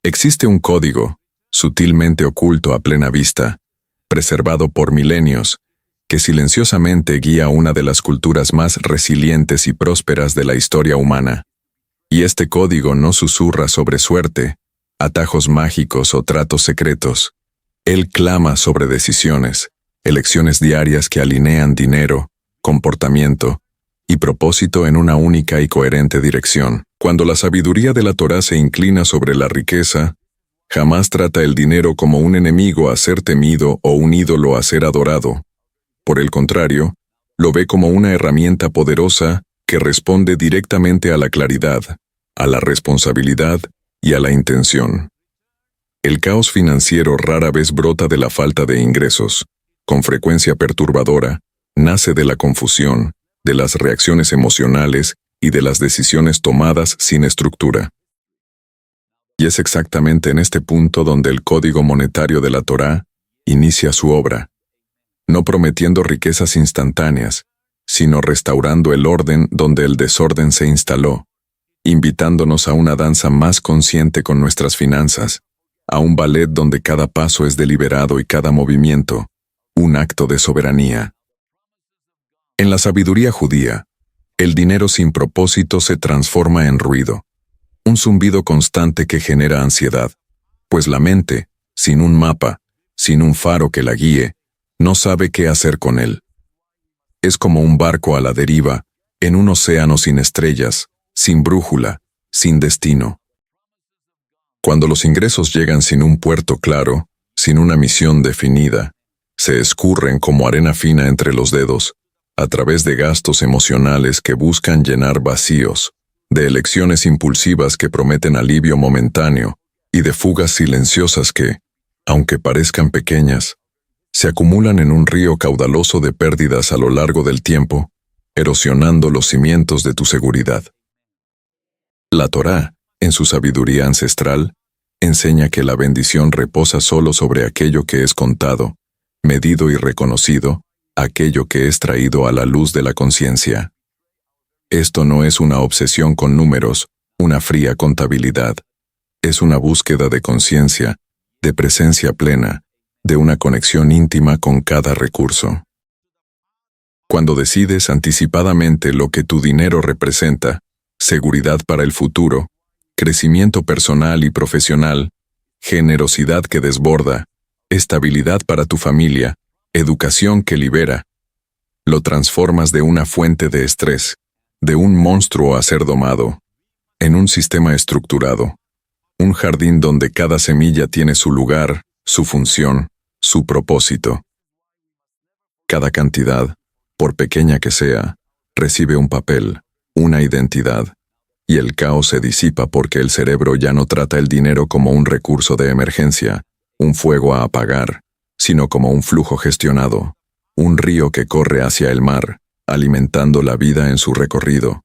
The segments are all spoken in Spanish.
Existe un código, sutilmente oculto a plena vista, preservado por milenios, que silenciosamente guía una de las culturas más resilientes y prósperas de la historia humana. Y este código no susurra sobre suerte, atajos mágicos o tratos secretos. Él clama sobre decisiones, elecciones diarias que alinean dinero, comportamiento y propósito en una única y coherente dirección. Cuando la sabiduría de la Torá se inclina sobre la riqueza, jamás trata el dinero como un enemigo a ser temido o un ídolo a ser adorado. Por el contrario, lo ve como una herramienta poderosa que responde directamente a la claridad, a la responsabilidad y a la intención. El caos financiero rara vez brota de la falta de ingresos. Con frecuencia perturbadora, nace de la confusión, de las reacciones emocionales y de las decisiones tomadas sin estructura. Y es exactamente en este punto donde el código monetario de la Torá inicia su obra, no prometiendo riquezas instantáneas, sino restaurando el orden donde el desorden se instaló, invitándonos a una danza más consciente con nuestras finanzas, a un ballet donde cada paso es deliberado y cada movimiento, un acto de soberanía. En la sabiduría judía, el dinero sin propósito se transforma en ruido, un zumbido constante que genera ansiedad, pues la mente, sin un mapa, sin un faro que la guíe, no sabe qué hacer con él. Es como un barco a la deriva, en un océano sin estrellas, sin brújula, sin destino. Cuando los ingresos llegan sin un puerto claro, sin una misión definida, se escurren como arena fina entre los dedos, a través de gastos emocionales que buscan llenar vacíos, de elecciones impulsivas que prometen alivio momentáneo y de fugas silenciosas que, aunque parezcan pequeñas, se acumulan en un río caudaloso de pérdidas a lo largo del tiempo, erosionando los cimientos de tu seguridad. La Torá, en su sabiduría ancestral, enseña que la bendición reposa solo sobre aquello que es contado, medido y reconocido, aquello que es traído a la luz de la conciencia. Esto no es una obsesión con números, una fría contabilidad. Es una búsqueda de conciencia, de presencia plena, de una conexión íntima con cada recurso. Cuando decides anticipadamente lo que tu dinero representa, seguridad para el futuro, crecimiento personal y profesional, generosidad que desborda, estabilidad para tu familia, educación que libera, lo transformas de una fuente de estrés, de un monstruo a ser domado, en un sistema estructurado, un jardín donde cada semilla tiene su lugar, su función, su propósito. Cada cantidad, por pequeña que sea, recibe un papel, una identidad, y el caos se disipa porque el cerebro ya no trata el dinero como un recurso de emergencia, un fuego a apagar, sino como un flujo gestionado, un río que corre hacia el mar, alimentando la vida en su recorrido.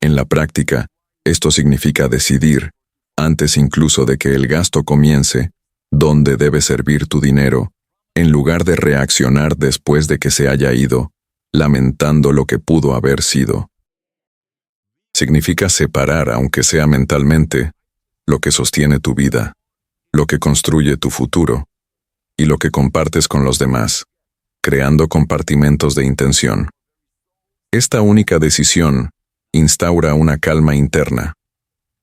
En la práctica, esto significa decidir, antes incluso de que el gasto comience, dónde debe servir tu dinero, en lugar de reaccionar después de que se haya ido, lamentando lo que pudo haber sido. Significa separar, aunque sea mentalmente, lo que sostiene tu vida, lo que construye tu futuro, y lo que compartes con los demás, creando compartimentos de intención. Esta única decisión instaura una calma interna,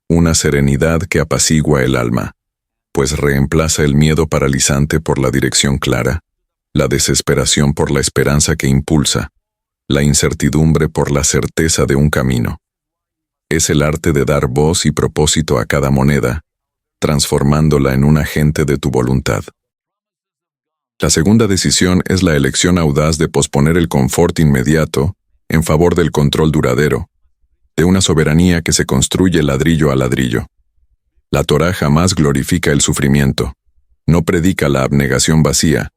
una serenidad que apacigua el alma, pues reemplaza el miedo paralizante por la dirección clara, la desesperación por la esperanza que impulsa, la incertidumbre por la certeza de un camino. Es el arte de dar voz y propósito a cada moneda, transformándola en un agente de tu voluntad. La segunda decisión es la elección audaz de posponer el confort inmediato en favor del control duradero, de una soberanía que se construye ladrillo a ladrillo. La Torá jamás glorifica el sufrimiento, no predica la abnegación vacía,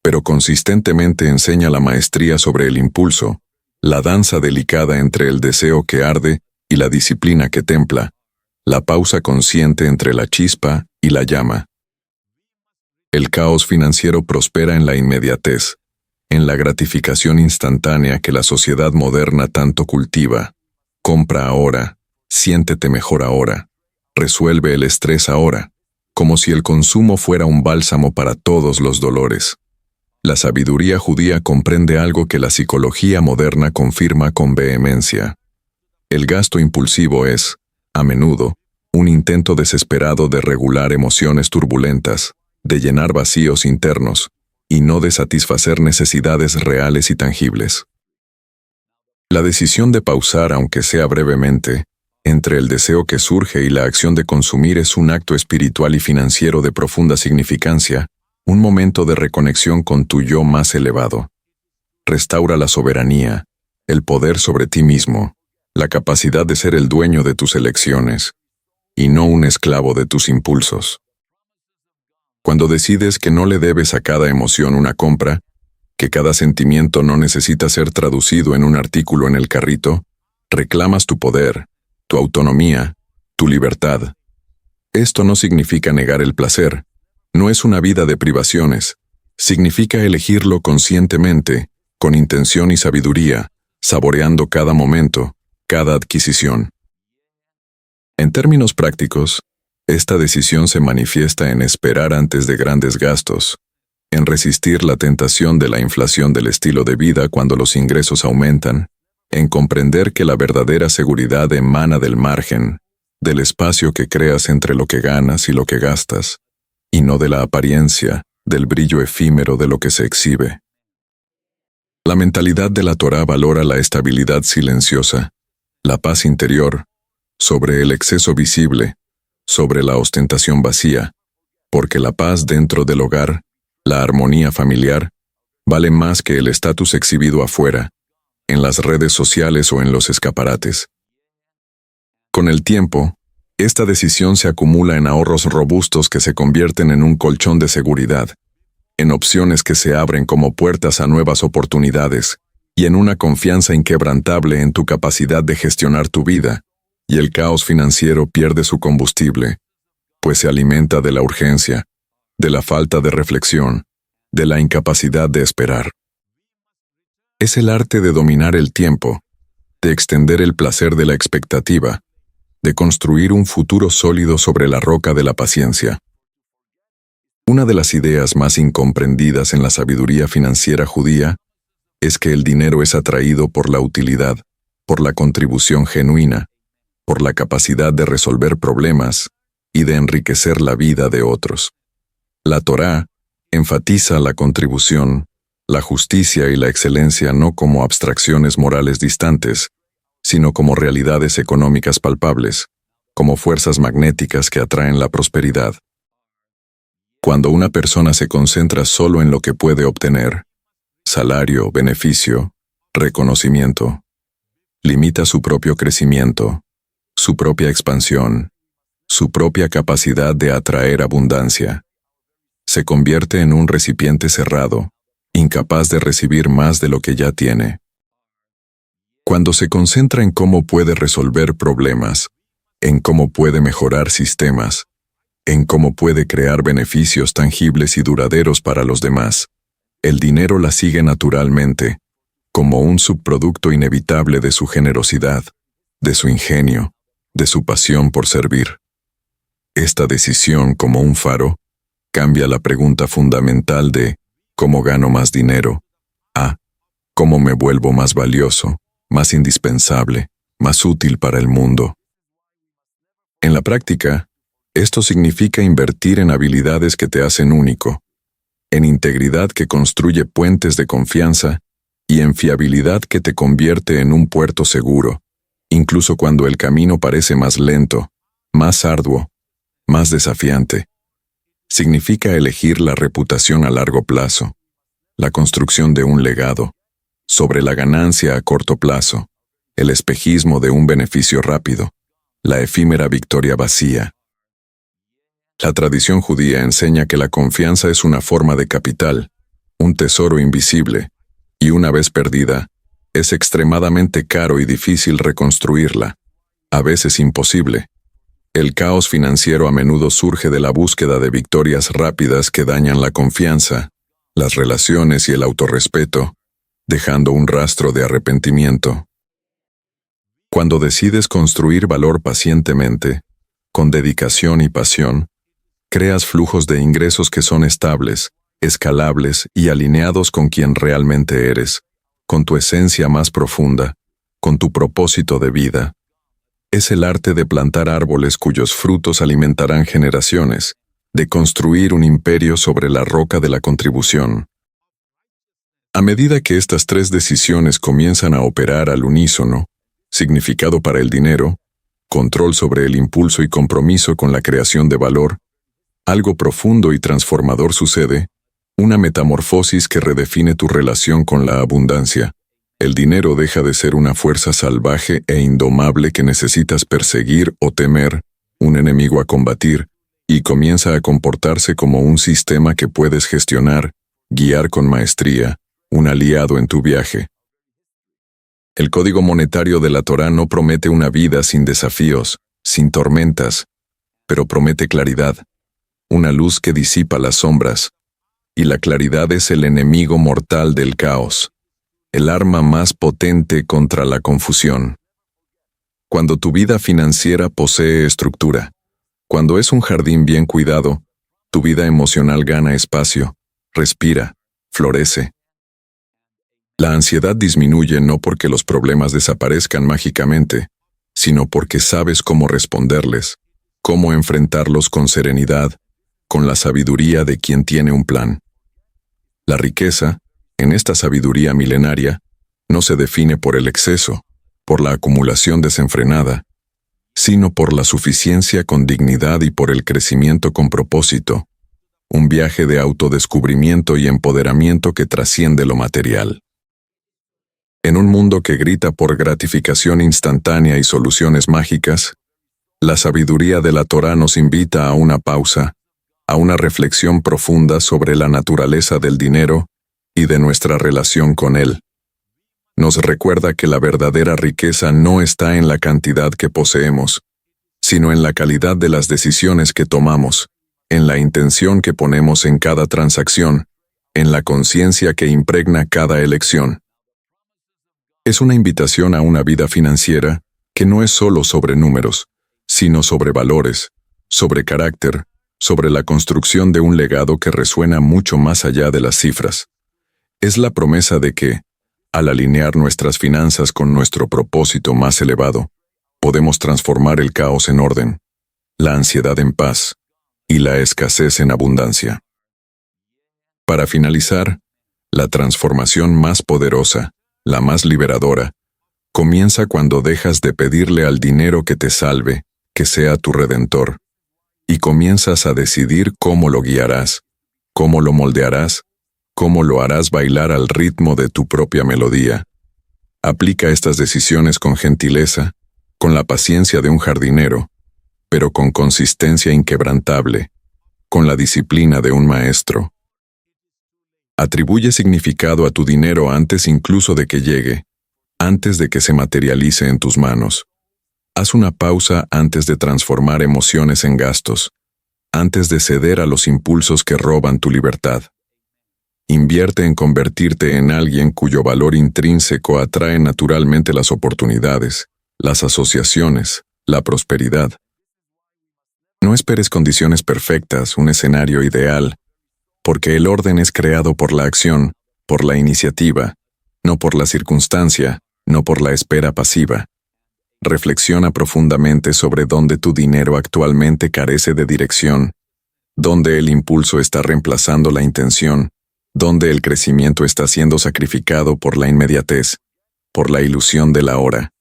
pero consistentemente enseña la maestría sobre el impulso, la danza delicada entre el deseo que arde y la disciplina que templa, la pausa consciente entre la chispa y la llama. El caos financiero prospera en la inmediatez, en la gratificación instantánea que la sociedad moderna tanto cultiva. Compra ahora, siéntete mejor ahora, resuelve el estrés ahora. como si el consumo fuera un bálsamo para todos los dolores. La sabiduría judía comprende algo que la psicología moderna confirma con vehemencia. El gasto impulsivo es, a menudo, un intento desesperado de regular emociones turbulentas, de llenar vacíos internos, y no de satisfacer necesidades reales y tangibles. La decisión de pausar, aunque sea brevemente, entre el deseo que surge y la acción de consumir es un acto espiritual y financiero de profunda significancia, un momento de reconexión con tu yo más elevado. Restaura la soberanía, el poder sobre ti mismo, la capacidad de ser el dueño de tus elecciones, y no un esclavo de tus impulsos. Cuando decides que no le debes a cada emoción una compra, que cada sentimiento no necesita ser traducido en un artículo en el carrito, reclamas tu poder, tu autonomía, tu libertad. Esto no significa negar el placer, no es una vida de privaciones, significa elegirlo conscientemente, con intención y sabiduría, saboreando cada momento, cada adquisición. En términos prácticos, esta decisión se manifiesta en esperar antes de grandes gastos, en resistir la tentación de la inflación del estilo de vida cuando los ingresos aumentan, en comprender que la verdadera seguridad emana del margen, del espacio que creas entre lo que ganas y lo que gastas, y no de la apariencia, del brillo efímero de lo que se exhibe. La mentalidad de la Torá valora la estabilidad silenciosa, la paz interior, sobre el exceso visible, sobre la ostentación vacía, porque la paz dentro del hogar, la armonía familiar, vale más que el estatus exhibido afuera, en las redes sociales o en los escaparates. Con el tiempo, esta decisión se acumula en ahorros robustos que se convierten en un colchón de seguridad, en opciones que se abren como puertas a nuevas oportunidades, y en una confianza inquebrantable en tu capacidad de gestionar tu vida, y el caos financiero pierde su combustible, pues se alimenta de la urgencia, de la falta de reflexión, de la incapacidad de esperar. Es el arte de dominar el tiempo, de extender el placer de la expectativa, de construir un futuro sólido sobre la roca de la paciencia. Una de las ideas más incomprendidas en la sabiduría financiera judía es que el dinero es atraído por la utilidad, por la contribución genuina, por la capacidad de resolver problemas y de enriquecer la vida de otros. La Torá enfatiza la contribución, la justicia y la excelencia no como abstracciones morales distantes, sino como realidades económicas palpables, como fuerzas magnéticas que atraen la prosperidad. Cuando una persona se concentra solo en lo que puede obtener, salario, beneficio, reconocimiento, limita su propio crecimiento, su propia expansión, su propia capacidad de atraer abundancia. Se convierte en un recipiente cerrado, incapaz de recibir más de lo que ya tiene. Cuando se concentra en cómo puede resolver problemas, en cómo puede mejorar sistemas, en cómo puede crear beneficios tangibles y duraderos para los demás, el dinero la sigue naturalmente, como un subproducto inevitable de su generosidad, de su ingenio, de su pasión por servir. Esta decisión, como un faro, cambia la pregunta fundamental de ¿cómo gano más dinero? A ¿cómo me vuelvo más valioso, más indispensable, más útil para el mundo? En la práctica, esto significa invertir en habilidades que te hacen único, en integridad que construye puentes de confianza y en fiabilidad que te convierte en un puerto seguro, incluso cuando el camino parece más lento, más arduo, más desafiante. Significa elegir la reputación a largo plazo, la construcción de un legado, sobre la ganancia a corto plazo, el espejismo de un beneficio rápido, la efímera victoria vacía. La tradición judía enseña que la confianza es una forma de capital, un tesoro invisible, y una vez perdida, es extremadamente caro y difícil reconstruirla, a veces imposible. El caos financiero a menudo surge de la búsqueda de victorias rápidas que dañan la confianza, las relaciones y el autorrespeto, dejando un rastro de arrepentimiento. Cuando decides construir valor pacientemente, con dedicación y pasión, Creas flujos de ingresos que son estables, escalables y alineados con quien realmente eres, con tu esencia más profunda, con tu propósito de vida. Es el arte de plantar árboles cuyos frutos alimentarán generaciones, de construir un imperio sobre la roca de la contribución. A medida que estas tres decisiones comienzan a operar al unísono, significado para el dinero, control sobre el impulso y compromiso con la creación de valor, algo profundo y transformador sucede, una metamorfosis que redefine tu relación con la abundancia. El dinero deja de ser una fuerza salvaje e indomable que necesitas perseguir o temer, un enemigo a combatir, y comienza a comportarse como un sistema que puedes gestionar, guiar con maestría, un aliado en tu viaje. El código monetario de la Torá no promete una vida sin desafíos, sin tormentas, pero promete claridad, una luz que disipa las sombras, y la claridad es el enemigo mortal del caos, el arma más potente contra la confusión. Cuando tu vida financiera posee estructura, cuando es un jardín bien cuidado, tu vida emocional gana espacio, respira, florece. La ansiedad disminuye no porque los problemas desaparezcan mágicamente, sino porque sabes cómo responderles, cómo enfrentarlos con serenidad, con la sabiduría de quien tiene un plan. La riqueza, en esta sabiduría milenaria, no se define por el exceso, por la acumulación desenfrenada, sino por la suficiencia con dignidad y por el crecimiento con propósito, un viaje de autodescubrimiento y empoderamiento que trasciende lo material. En un mundo que grita por gratificación instantánea y soluciones mágicas, la sabiduría de la Torá nos invita a una pausa, a una reflexión profunda sobre la naturaleza del dinero y de nuestra relación con él. Nos recuerda que la verdadera riqueza no está en la cantidad que poseemos, sino en la calidad de las decisiones que tomamos, en la intención que ponemos en cada transacción, en la conciencia que impregna cada elección. Es una invitación a una vida financiera que no es solo sobre números, sino sobre valores, sobre carácter, sobre la construcción de un legado que resuena mucho más allá de las cifras. Es la promesa de que, al alinear nuestras finanzas con nuestro propósito más elevado, podemos transformar el caos en orden, la ansiedad en paz y la escasez en abundancia. Para finalizar, la transformación más poderosa, la más liberadora, comienza cuando dejas de pedirle al dinero que te salve, que sea tu redentor, y comienzas a decidir cómo lo guiarás, cómo lo moldearás, cómo lo harás bailar al ritmo de tu propia melodía. Aplica estas decisiones con gentileza, con la paciencia de un jardinero, pero con consistencia inquebrantable, con la disciplina de un maestro. Atribuye significado a tu dinero antes incluso de que llegue, antes de que se materialice en tus manos. Haz una pausa antes de transformar emociones en gastos, antes de ceder a los impulsos que roban tu libertad. Invierte en convertirte en alguien cuyo valor intrínseco atrae naturalmente las oportunidades, las asociaciones, la prosperidad. No esperes condiciones perfectas, un escenario ideal, porque el orden es creado por la acción, por la iniciativa, no por la circunstancia, no por la espera pasiva. Reflexiona profundamente sobre dónde tu dinero actualmente carece de dirección, dónde el impulso está reemplazando la intención, dónde el crecimiento está siendo sacrificado por la inmediatez, por la ilusión de la hora.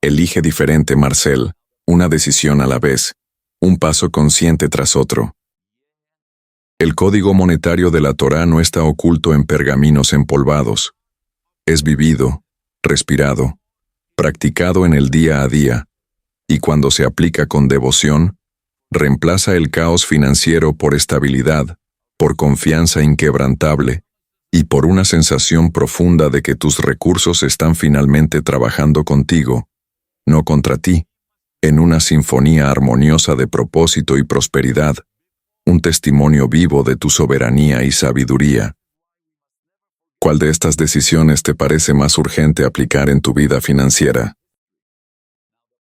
Elige diferente, Marcel, una decisión a la vez, un paso consciente tras otro. El código monetario de la Torá no está oculto en pergaminos empolvados. Es vivido, respirado, practicado en el día a día, y cuando se aplica con devoción, reemplaza el caos financiero por estabilidad, por confianza inquebrantable, y por una sensación profunda de que tus recursos están finalmente trabajando contigo, no contra ti, en una sinfonía armoniosa de propósito y prosperidad, un testimonio vivo de tu soberanía y sabiduría. ¿Cuál de estas decisiones te parece más urgente aplicar en tu vida financiera?